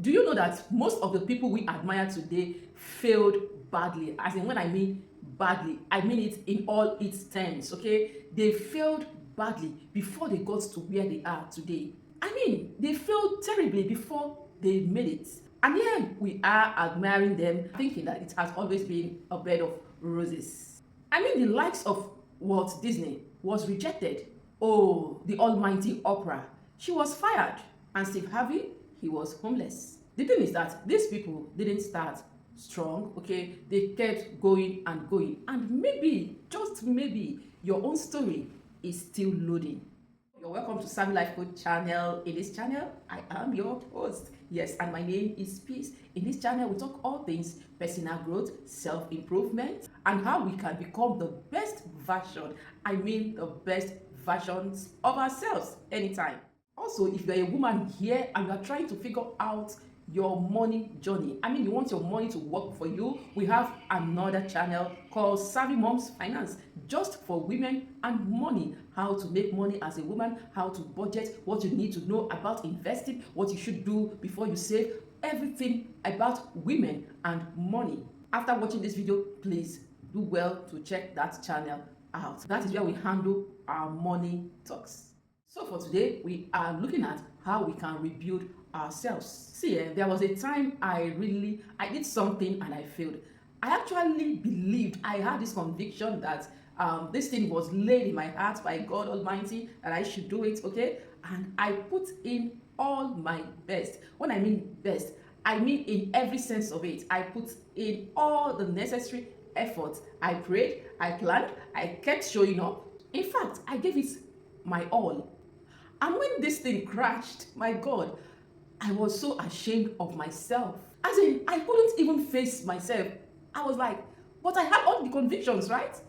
Do you know that most of the people we admire today failed badly? As in, when I mean badly, I mean it in all its terms, okay? They failed badly before they got to where they are today. I mean, they failed terribly before they made it. And here we are admiring them, thinking that it has always been a bed of roses. I mean, the likes of Walt Disney was rejected. Oh, the almighty Oprah, she was fired. And Steve Harvey, he was homeless. The thing is that these people didn't start strong, okay? They kept going and going. And maybe, just maybe, your own story is still loading. You're welcome to Savvy Life Coach channel. In this channel, I am your host. Yes, and my name is Peace. In this channel, we talk all things personal growth, self-improvement, and how we can become the best version. I mean, the best versions of ourselves anytime. Also, if you're a woman here and you are trying to figure out your money journey, I mean, you want your money to work for you, we have another channel called Savvy Moms Finance, just for women and money. How to make money as a woman, how to budget, what you need to know about investing, what you should do before you save, everything about women and money. After watching this video, please do well to check that channel out. That is where we handle our money talks. So for today, we are looking at how we can rebuild ourselves. See, there was a time I did something and I failed. I actually believed, I had this conviction that this thing was laid in my heart by God Almighty, that I should do it, okay? And I put in all my best. When I mean best, I mean in every sense of it. I put in all the necessary effort. I prayed, I planned, I kept showing up. In fact, I gave it my all. And when this thing crashed, my God, I was so ashamed of myself. As in, I couldn't even face myself. I was like, but I had all the convictions, right?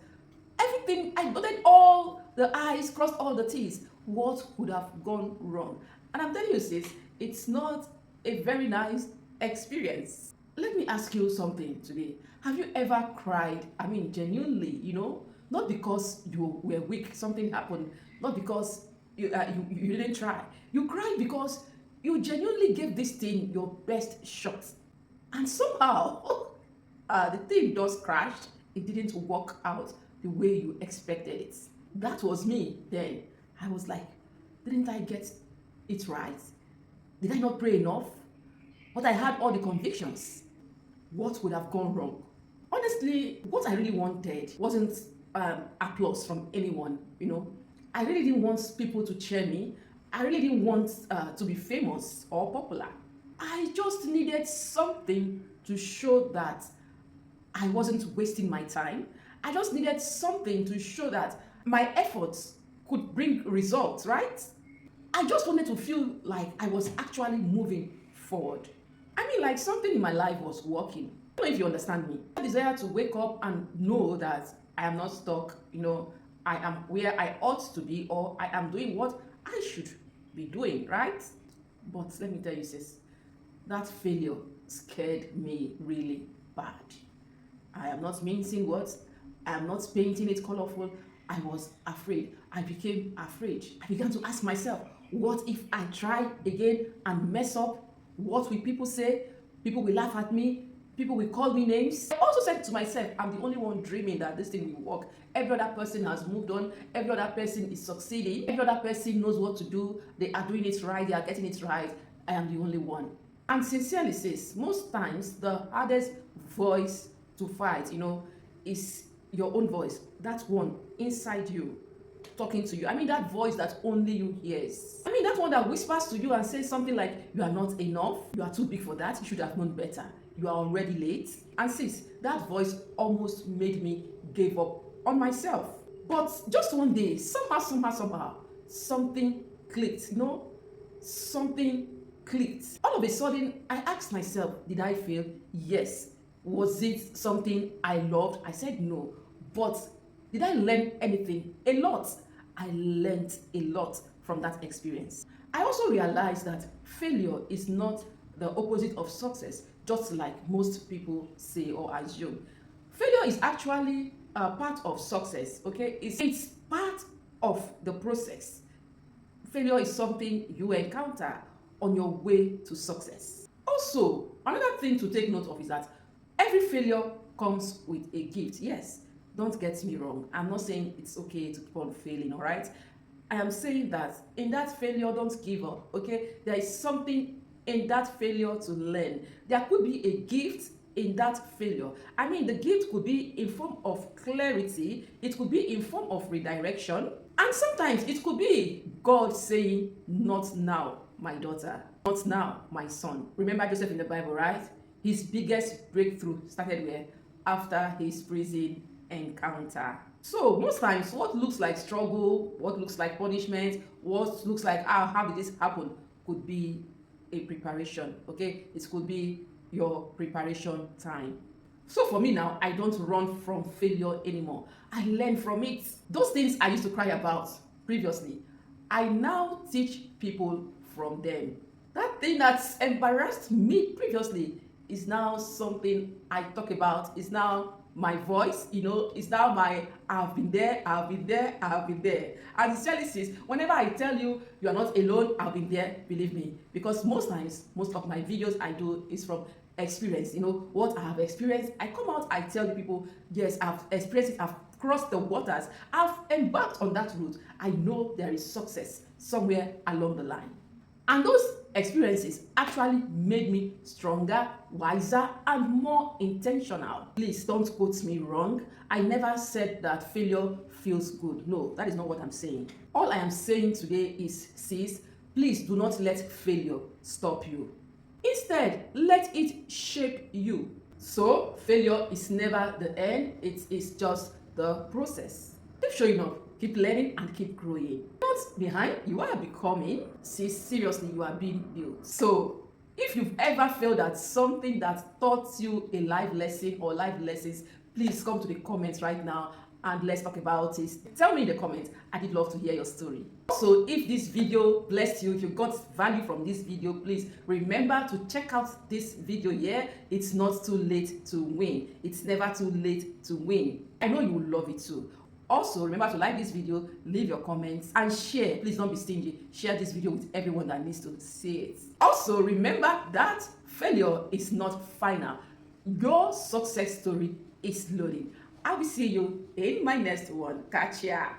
Everything, I dotted all the I's, crossed all the T's. What could have gone wrong? And I'm telling you, sis, it's not a very nice experience. Let me ask you something today. Have you ever cried? I mean, genuinely, not because you were weak, something happened, not because you didn't try. You cried because you genuinely gave this thing your best shot. And somehow, the thing just crashed. It didn't work out the way you expected it. That was me then. I was like, didn't I get it right? Did I not pray enough? But I had all the convictions. What would have gone wrong? Honestly, what I really wanted wasn't applause from anyone. I really didn't want people to cheer me. I really didn't want to be famous or popular. I just needed something to show that I wasn't wasting my time. I just needed something to show that my efforts could bring results, right? I just wanted to feel like I was actually moving forward. I mean, like something in my life was working. I don't know if you understand me. I desire to wake up and know that I am not stuck, I am where I ought to be, or I am doing what I should be doing, right? But let me tell you, sis, that failure scared me really bad. I am not mincing words. I am not painting it colorful. I was afraid. I became afraid. I began to ask myself, what if I try again and mess up? What will people say? People will laugh at me. People will call me names. I also said to myself, I'm the only one dreaming that this thing will work. Every other person has moved on. Every other person is succeeding. Every other person knows what to do. They are doing it right. They are getting it right. I am the only one. And sincerely, sis, most times the hardest voice to fight, is your own voice. That one inside you talking to you. I mean, that voice that only you hears. I mean, that one that whispers to you and says something like, you are not enough. You are too big for that. You should have known better. You are already late. And sis, that voice almost made me give up on myself. But just one day, somehow, something clicked, something clicked. All of a sudden, I asked myself, did I fail? Yes. Was it something I loved? I said no. But did I learn anything? A lot. I learned a lot from that experience. I also realized that failure is not the opposite of success, just like most people say or assume. Failure is actually a part of success, okay? It's part of the process. Failure is something you encounter on your way to success. Also, another thing to take note of is that every failure comes with a gift. Yes, don't get me wrong. I'm not saying it's okay to keep on failing, all right? I am saying that in that failure, don't give up, okay? There is something in that failure to learn. There could be a gift in that failure. I mean, the gift could be in form of clarity, it could be in form of redirection, and sometimes it could be God saying, not now, my daughter, not now, my son. Remember Joseph in the Bible, right? His biggest breakthrough started where? After his prison encounter. So most times what looks like struggle, what looks like punishment, what looks like how did this happen could be a preparation, okay? It could be your preparation time. So for me now, I don't run from failure anymore. I learn from it. Those things I used to cry about previously, I now teach people from them. That thing that's embarrassed me previously is now something I talk about, is now my voice, it's now my I've been there, I've been there, I've been there. And the challenge is, whenever I tell you you are not alone, I've been there, believe me. Because most times, most of my videos I do is from experience, what I have experienced. I come out, I tell the people, yes, I've experienced it, I've crossed the waters, I've embarked on that route. I know there is success somewhere along the line. And those experiences actually made me stronger, wiser, and more intentional. Please don't quote me wrong. I never said that failure feels good. No, that is not what I'm saying. All I am saying today is, sis, please do not let failure stop you. Instead, let it shape you. So, failure is never the end, it is just the process. Keep showing up, keep learning, and keep growing. Not behind, you are becoming. See, seriously, you are being built. So, if you've ever failed at something that taught you a life lesson or life lessons, please come to the comments right now and let's talk about it. Tell me in the comments. I did love to hear your story. Also, if this video blessed you, if you got value from this video, please remember to check out this video here. It's not too late to win. It's never too late to win. I know you will love it too. Also, remember to like this video, leave your comments, and share. Please don't be stingy. Share this video with everyone that needs to see it. Also, remember that failure is not final. Your success story is loading. I will see you in my next one. Catch ya.